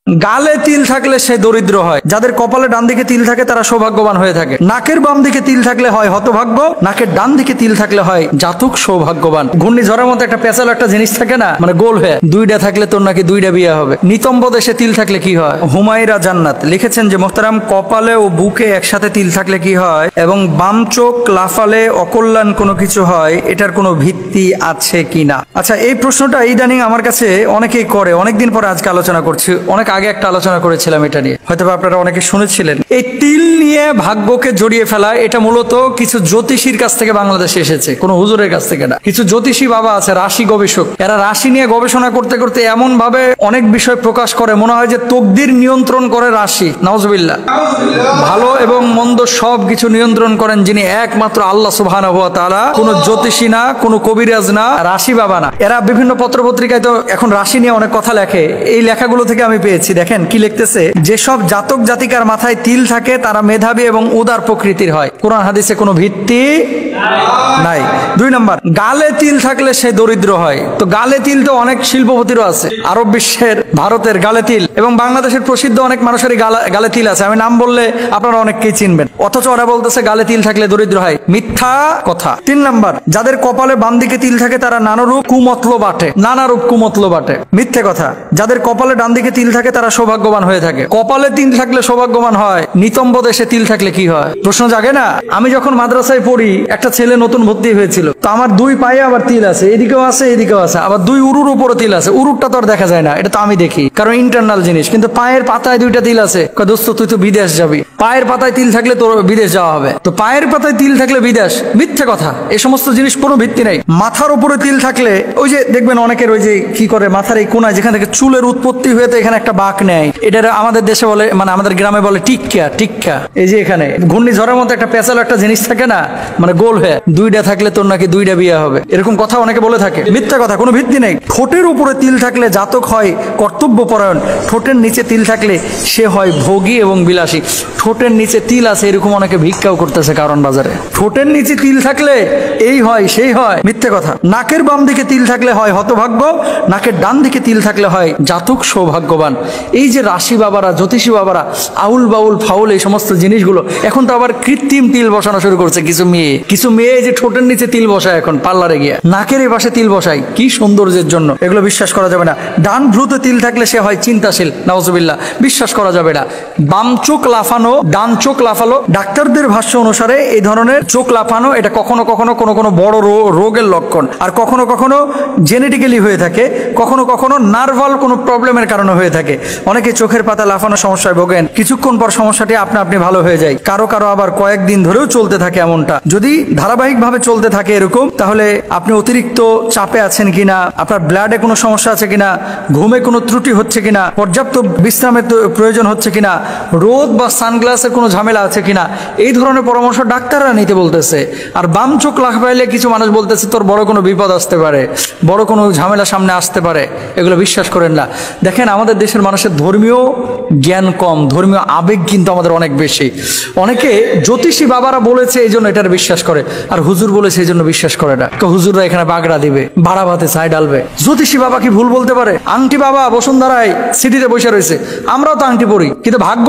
গালে তিল থাকলে সে দরিদ্র হয়। যাদের কপালে ডান দিকে তিল থাকে তারা সৌভাগ্যবান হয়ে থাকে। নাকের বাম দিকে তিল থাকলে হয় হতভাগ্য, নাকের ডান দিকে তিল থাকলে হয় জাতক সৌভাগ্যবান। ঘূর্ণিঝড়ের মতো একটা পেঁচাল একটা জিনিস থাকে না, মানে গোল হয়ে, দুইটা থাকলে তোর নাকি দুইটা বিয়ে হবে। নিতম্ব দেশে তিল থাকলে কি হয়? হুমায়রা জান্নাত লিখেছেন যে মোহতারাম, কপালে ও বুকে একসাথে তিল থাকলে কি হয় এবং বাম চোখ লাফালে অকল্যাণ কোনো কিছু হয়, এটার কোনো ভিত্তি আছে কিনা? আচ্ছা, এই প্রশ্নটা ইদানিং আমার কাছে অনেকেই করে। অনেকদিন পরে আজকে আলোচনা করছি, অনেক আগে একটা আলোচনা করেছিলাম এটা নিয়ে, হয়তো আপনারা অনেকে শুনেছিলেন। এই তিল নিয়ে ভাগ্যকে জড়িয়ে ফেলা, এটা মূলত কিছু জ্যোতিষীর কাছ থেকে বাংলাদেশে এসেছে, কোনো হুজুরের কাছ থেকে না। কিছু জ্যোতিষী বাবা আছে, রাশি গবেষক, এরা রাশি নিয়ে গবেষণা করতে করতে এমন ভাবে অনেক বিষয় প্রকাশ করে, মনে হয় যে তকদির নিয়ন্ত্রণ করে রাশি। নাউজুবিল্লাহ। ভালো এবং মন্দ সব কিছু নিয়ন্ত্রণ করেন যিনি, একমাত্র আল্লাহ সুবহানাহু ওয়া তাআলা। কোনো জ্যোতিষী না, কোনো কবিরাজ না, রাশি বাবা না। এরা বিভিন্ন পত্রপত্রিকায় তো এখন রাশি নিয়ে অনেক কথা লেখে, এই লেখাগুলো থেকে আমি পেয়েছি। দেখেন কি লিখতেছে, যেসব জাতক জাতিকার মাথায় তিল থাকে তারা মেধাবী এবং উদার প্রকৃতির হয়। কোরআন হাদিসে কোনো ভিত্তি নাই। 2 নম্বর, গালে তিল থাকলে সে দরিদ্র হয়। তো গালে তিল তো অনেক শিল্পপতিরও আছে, আরব বিশ্বের, ভারতের গালে তিল, এবং বাংলাদেশের প্রসিদ্ধ অনেক মানুষেরই গালে তিল আছে। আমি নাম বললে আপনারা অনেককেই চিনবেন, অথচ ওরা বলতেছে গালে তিল থাকলে দরিদ্র হয়। মিথ্যা কথা। 3 নম্বর, যাদের কপালে বাম দিকে তিল থাকে তারা নানারূপ কুমতলব বাটে। নানারূপ কুমতলব বাটে, মিথ্যে কথা। যাদের কপালে ডান দিকে তিল থাকে তারা সৌভাগ্যবান হয়ে থাকে। কপালে তিল থাকলে সৌভাগ্যবান হয়, নিতম্ব দেশে তিল থাকলে কি হয়? প্রশ্ন জাগে না? আমি যখন মাদ্রাসায় পড়ি, একটা ছেলে নতুন ভর্তি হয়েছিল, তো আমার 2 পায়ে আবার তিল আছে, এদিকেও আছে এদিকেও আছে, আবার 2 উরুর উপরে তিল আছে। উরুরটা তো আর দেখা যায় না, এটা তো আমি দেখি, কারণ ইন্টারনাল জিনিস। কিন্তু পায়ের পাতায় 2টা তিল আছে। দোস্ত তুই তো বিদেশ যাবি, পায়ের পাতায় তিল থাকলে তোর বিদেশ যাওয়া হবে। তো পায়ের পাতায় তিল থাকলে বিদেশ, মিথ্যে কথা। এই সমস্ত জিনিস কোনো ভিত্তি নাই। মাথার উপরে তিল থাকলে, ওই যে দেখবেন অনেকের ওই যে কি করে, মাথার এই কোনায় যেখান থেকে চুলের উৎপত্তি হয়েছে এখানে একটা বাঁক নেয়, এটা আমাদের দেশে বলে, মানে আমাদের গ্রামে বলে টিক্কা। টিক্কা, এই যে এখানে ঘূর্ণিঝড়ের মতো একটা পেঁচাল একটা জিনিস থাকে না, মানে গোল হয়ে, দুইটা থাকলে তোর নাকি দুইটা বিয়ে হবে, এরকম কথা অনেকে বলে থাকে। মিথ্যা কথা, কোনো ভিত্তি নেই। ঠোঁটের উপরে তিল থাকলে জাতক হয় কর্তব্যপরায়ণ। ঠোঁটের নিচে তিল থাকলে সে হয় ভোগী এবং বিলাসী। ঠোঁটের নিচে তিল আছে এরকম অনেকে ভিক্ষাও করতেছে কারণ বাজারে। ঠোঁটের নিচে তিল থাকলে এই হয় সেই হয়, মিথ্যে কথা। নাকের বাম দিকে তিল থাকলে হয় হতভাগ্য, নাকের ডান দিকে তিল থাকলে হয় জাতক সৌভাগ্যবান। এই যে রাশি বাবারা, জ্যোতিষী বাবারা, আউল বাউল ফাউল এই সমস্ত জিনিসগুলো, এখন তো আবার কৃত্রিম তিল বসানো শুরু করছে কিছু মেয়ে যে ঠোঁটের নিচে তিল বসায় এখন পার্লারে গিয়ে, নাকের এই পাশে তিল বসায়, কি সৌন্দর্যের জন্য। এগুলো বিশ্বাস করা যাবে না। ডান ভ্রুতে তিল থাকলে সে হয় চিন্তাশীল। নাউজুবিল্লাহ, বিশ্বাস করা যাবে না। বাম চোখ লাফানো, ডান চোখ লাফালো, ডাক্তারদের ভাষ্য অনুসারে এই ধরনের চোখ লাফানো এটা কখনো কখনো কোনো বড় রোগের লক্ষণ, আর কখনো কখনো জেনেটিক্যালি হয়ে থাকে, কখনো কখনো নার্ভাল কোনো প্রবলেমের কারণে হয়ে থাকে। অনেকে চোখের পাতা লাফানো সমস্যায় ভোগেন, কিছুক্ষণ পর সমস্যাটি আপনি ভালো হয়ে যায়, কারো আবার কয়েকদিন ধরেও চলতে থাকে। এমনটা যদি ধারাবাহিকভাবে চলতে থাকে এরকম, তাহলে আপনি অতিরিক্ত চাপে আছেন কিনা, আপনার ব্লাডে কোনো সমস্যা আছে কিনা, ঘুমে কোনো ত্রুটি হচ্ছে কিনা, পর্যাপ্ত বিশ্রামের প্রয়োজন হচ্ছে কিনা, রোদ বা সানগ্লাসের কোনো ঝামেলা আছে কিনা, এই ধরনের পরামর্শ ডাক্তাররা নিতে বলতেছে। আর বাম চোখ লাফাইলে কিছু মানুষ বলতেছে তোর বড় কোনো বিপদ আসতে পারে, বড় কোনো ঝামেলা সামনে আসতে পারে। এগুলো বিশ্বাস করেন না। দেখেন, আমাদের দেশের মানুষের ধর্মীয় জ্ঞান কম, ধর্মীয় আবেগ কিন্তু আমাদের অনেক বেশি। অনেকে জ্যোতিষী বাবারা বলেছে এই জন্য এটার বিশ্বাস করে, আর হুজুর বলেছে এই জন্য বিশ্বাস করে না। হুজুররা এখানে বাগড়া দিবে, বাড়া ভাতে ছাই ডালবে, জ্যোতিষী বাবা কি ভুল বলতে পারে? আংটি বাবা বসুন্ধরায় সিটিতে বসে রয়েছে, আমরাও তো আংটি পরি, কিন্তু ভাগ্য